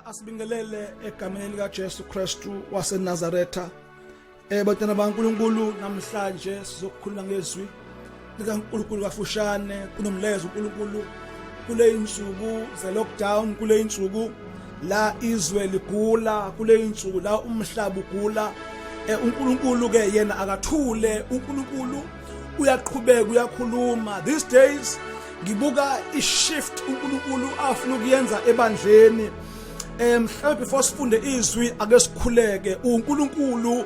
Asibingelele egameni lika Jesu Kristu waseNazaretha. Bantwana baNkulunkulu, namhlanje sizokukhuluma ngezwi likaNkulunkulu kafushane kunomlezo uNkulunkulu kule insuku ze lockdown, kule insuku la izwe ligula, kule insuku la umhlaba ugula. uNkulunkulu ke yena akathule, uNkulunkulu uyaqhubeka uyakhuluma. These days ngibuka ishift uNkulunkulu afuna ukuyenza ebandleni. Mhlawumbe before sifunde izwi ake sikhuleke. uNkulunkulu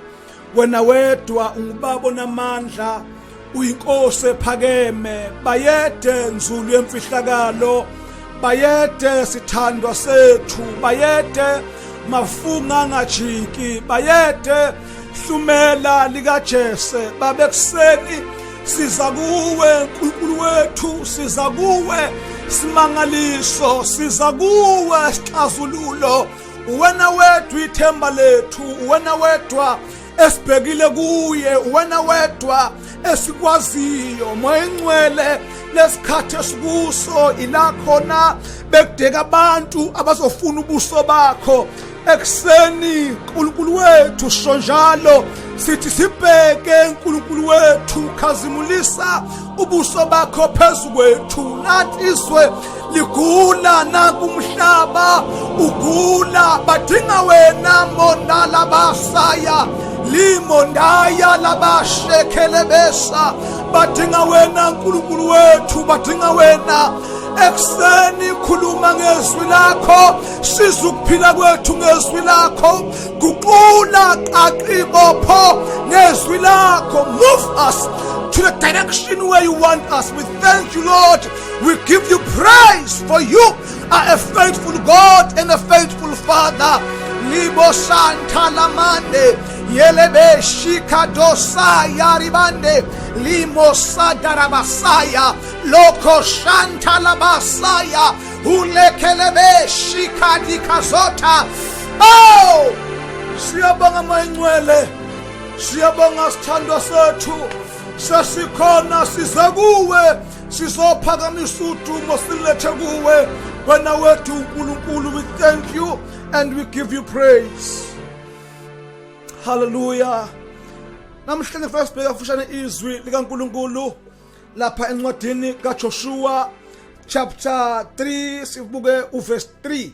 wena wedwa ungubaba onamandla, uyinkosi ephakeme, bayede nzulu yemfihlakalo, bayede sithandwa sethu, bayede mafunga ngajiki, bayede hlumela likaJese. Babekuseni siza kuwe uNkulunkulu wethu, siza kuwe simangaliso, siza kuwe sixazululo. Wena wedwa ithemba lethu, wena wedwa esibhekile kuye, wena wedwa esikwaziyo. Moya Ngcwele lesikhathi esikuso ila khona bekudeka abantu abazofuna ubuso bakho. Ekseni uNkulunkulu wethu sho njalo sithi sibheke uNkulunkulu wethu, khazimulisa ubuso bakho phezu kwethu. Nathi izwe ligula, nanku umhlaba ugula, badinga wena mona labasaya, limondaya labashekelebesa. Badinga wena uNkulunkulu wethu, badinga wena. Ekseni khuluma ngezwi lakho, sizukuphila kwethu ngezwi lakho, guqula qaqibopho ngezwi lakho. Move us to the direction where you want us. We thank you, Lord. We give you praise, for you are a faithful God and a faithful Father. Libo Santa Lamande Yelebe Shikadosa Yaribande Limo Sadarabasaya Loko Shanta Labasaya Ulekelebe Shikadikazota. Oh, siyabonga Moya Ngcwele, siyabonga sithandwa sethu, sesikhona siza kuwe, sizophakamisa udumo silethe kuwe. Wena wethu uNkulunkulu, we thank you and we give you praise. Hallelujah. Namhlanje first bheka fushane izwi likaNkulunkulu lapha encwadini kaJoshua chapter 3, sibuke uverse 3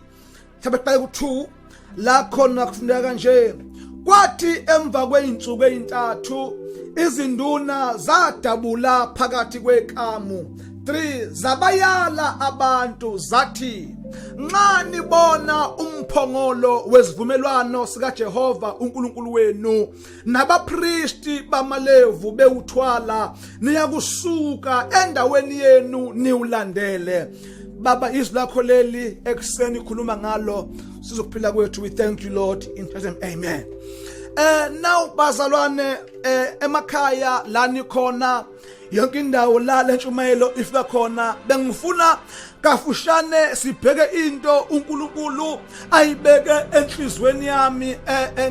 sabaqala ku2. La khona kufundeka kanje: kwathi emva kweinsuku ezintathu izinduna zadabula phakathi kwekamu 3, zabayala abantu zathi, nxa nibona uMphongolo wesivumelwano sikaJehova uNkulunkulu wenu nabapristi bamaLevi bewuthwala, niyakusuka endaweni yenu niwulandele. Baba, izwi lakho leli ekseni khuluma ngalo, sizokuphila kwethu. We thank you, Lord, in Jesus' name, amen. Now bazalwane, emakhaya la nikhona, yonke indawo la lentshumayelo ifika khona, bengifuna kafushane sibheke into uNkulunkulu ayibeke enhlizweni yami.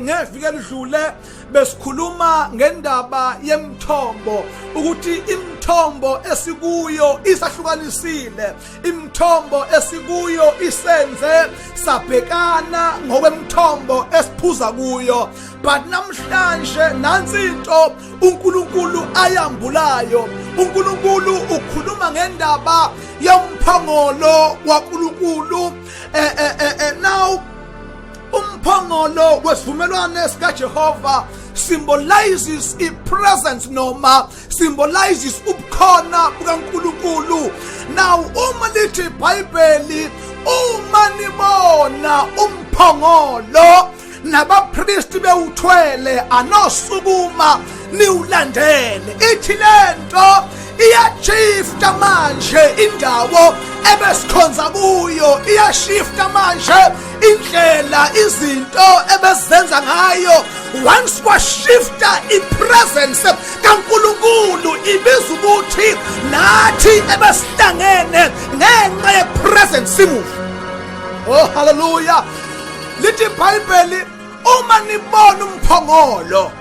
Ngeviki elidlule besikhuluma ngendaba yemthombo, ukuthi imthombo esikuyo isahlukanisile, imthombo esikuyo isenze sabhekana ngokwemthombo esiphuza kuyo. But namhlanje nansi into uNkulunkulu ayambulayo. uNkulunkulu ukhuluma ngendaba yomphongolo waNkulunkulu. Now uMphongolo wesivumelwano sikaJehova symbolizes a presence, noma symbolizes ubukhona bukaNkulunkulu. Now uma lithi iBhayibheli, uma nibona uMphongolo nabapristi bewuthwele, anosukuma niwulandele. Ithi lento iyashifta manje indawo ebesikhonza kuyo, iyashifta manje indlela izinto ebezenza ngayo. Once washifta ipresence kaNkulunkulu, ibiza ukuthi nathi ebesihlangene ngenxa yepresence simuva. Oh, hallelujah. Lithi iBhayibheli, uma nibona uMphongolo,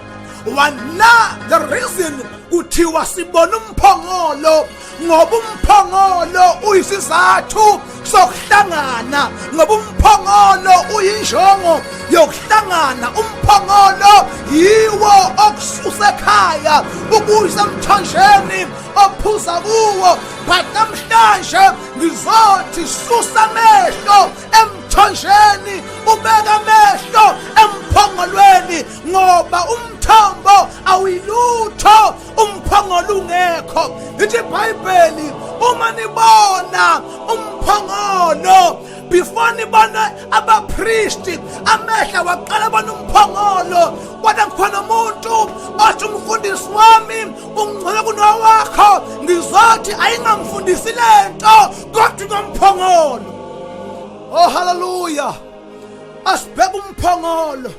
wana the reason kuthiwa sibona uMphongolo ngoba uMphongolo uyisizathu sokuhlangana, ngoba uMphongolo injongo yokuhlangana. uMphongolo yiwo okususa ekhaya ukuyisa emthonjeni ophuza kuwo. But namhlanje ngizothi susa amehlo emthonjeni ubeka amehlo emphongolweni, ngoba umthombo awuyilutho uMphongolo ungekho. Lithi iBhayibheli uma nibona uMphongolo, before nibona abapristi amehla waqala bona uMphongolo, kodwa kukhona umuntu othi umfundisi wami ungcono kunowakho. Ngizothi ayingamfundisi lento kodwa uMphongolo. Oh hallelujah. Asibheke uMphongolo,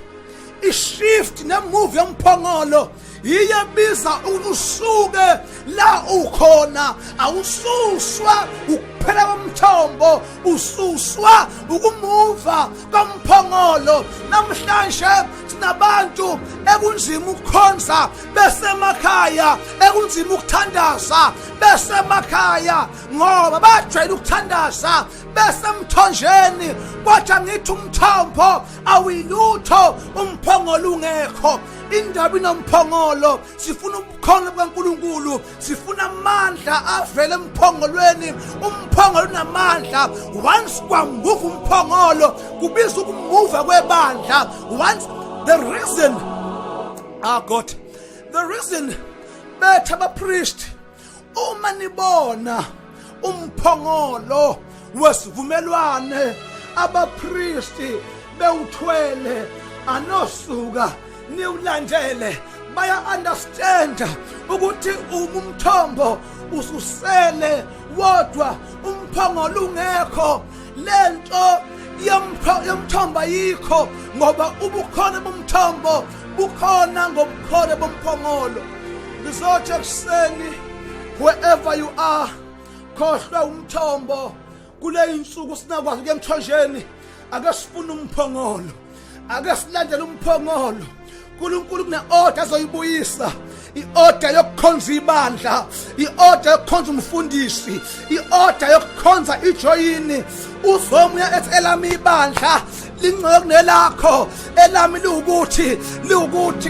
ishift nemove yoMphongolo iyabiza usuke la ukhona. Awususwa ukuphela komthombo, ususwa ukumuva kaMphongolo. Namhlanje sinabantu ekunzima ukukhonza besemakhaya, ekunzima ukuthandaza besemakhaya, ngoba bajwayele ukuthandaza besemthonjeni. Kodwa ngithi umthombo awuyilutho uMphongolo ungekho. Indaba inomphongolo, sifuna ubukhona bukaNkulunkulu, sifuna amandla avele emphongolweni. uMphongolo unamandla. Once kwamuva uMphongolo kubiza ukumuva kwebandla. Once the reason, God, the reason bethe abapriest uma nibona uMphongolo wesivumelwane abapristi bewuthwele anosuka niwulandele, baya understand ukuthi umthombo ususele wodwa uMphongolo ungekho. Lento yomthombo ayikho, ngoba ubukhona bomthombo bukhona ngobukhona boMphongolo. Ngizothi ekuseni, wherever you are, khohlwa umthombo. Kule insuku sinakwazi ukuya emthonjeni, ake sifune uMphongolo, ake silandele uMphongolo. uNkulunkulu kune-order azoyibuyisa, i-order yokukhonza ibandla, i-order yokukhonza umfundisi, i-order yokukhonza ijoyini. Uzomuya ethi elami ibandla lingcono kunelakho, elami liwukuthi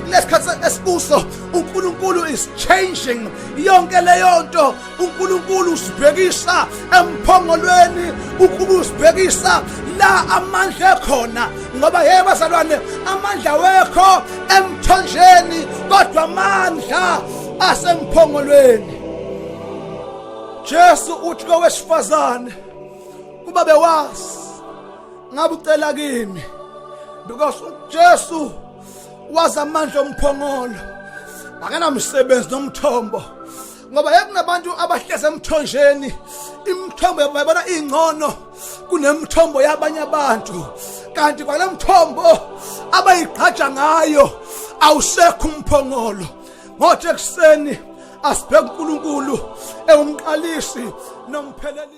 kulesikhathi esikuso uNkulunkulu is changing yonke leyo nto. uNkulunkulu usibhekisa emphongolweni, uNkulunkulu usibhekisa la amandla ekhona, ngoba yebo bazalwane, amandla wekho emthonjeni kodwa amandla asemphongolweni. Jesu uthi kowesifazane, kuba bewazi ngabe ucela kimi, because Jesu wazi amandla omphongolo, akanamsebenzi nomthombo. Ngoba yekunabantu abahleze emthonjeni, imithombo yabona ingcono kunemithombo yabanye abantu, kanti kwale mthombo abayigqaja ngayo awusekho uMphongolo. Ngothi ekuseni asibheke uNkulunkulu engumqalisi nompheleli.